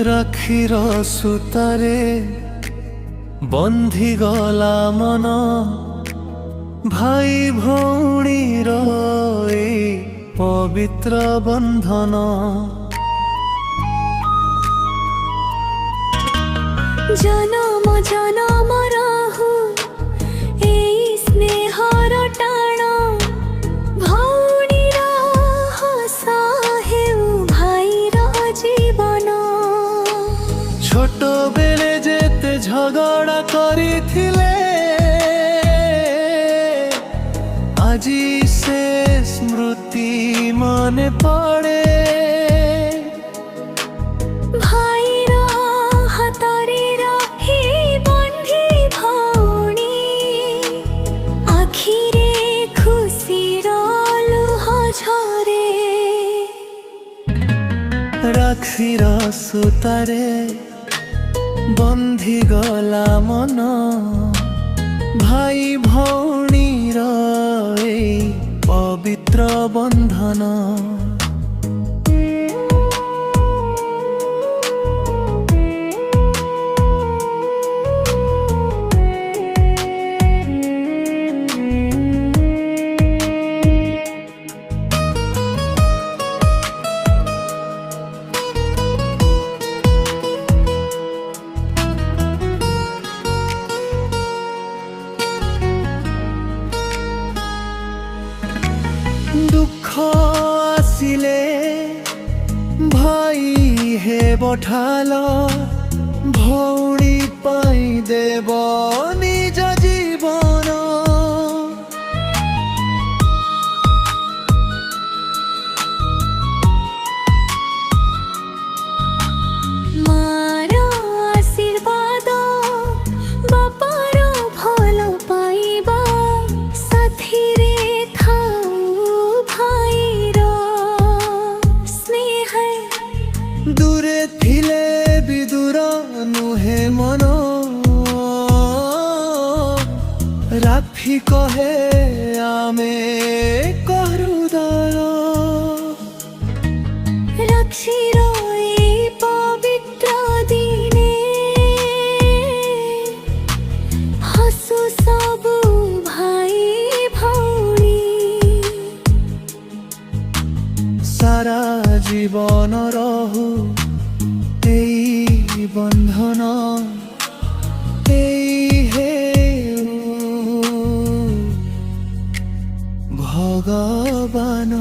ରାକ୍ଷୀର ସୂତାରେ ବନ୍ଧି ଗଲା ମନ, ଭାଇ ଭଉଣୀର ଏଇ ପବିତ୍ର ବନ୍ଧନ। ଜନମ ଜନମ ରହୁ ଏଇ ସ୍ନେହର ଟାଣ, ଭଉଣୀର ହସ ହେଉ ଭାଇର ଜୀବନ। ଛୋଟ ବେଳେ ଯେତେ ଝଗଡ଼ା କରିଥିଲେ, ଆଜି ସେ ସ୍ମୃତି ମନେ ପଡ଼େ। ଭାଇର ହାତରେ ରହି ବନ୍ଧି ଭଉଣୀ, ଆଖିରେ ଖୁସିର ଲୁହ ଝରେ। ରାକ୍ଷୀର ସୂତାରେ ବନ୍ଧି ଗଲା ମନ, ଭାଇ ଭଉଣୀର ଏଇ ପବିତ୍ର ବନ୍ଧନ। দুঃখ আসিলে ভাই হেব ঢাল, ভৌণী পাই দেব নিজ জীবন। ମାର ଆଶୀର୍ବାଦ, ବାପାର ଭଲ ପାଇବା, ସାଥିରେ ଥାଉ ଭାଇର ସ୍ନେହ। দূরে থিলে বিদূর নুহে মন, রাখি কহে আমি হৃদয়। রাক্ষীর এই পবিত্র দিনে হসু সবু ভাই ভৌণী। সারা জীবন রহু এই বন্ধন, এই হেউ ভগবান।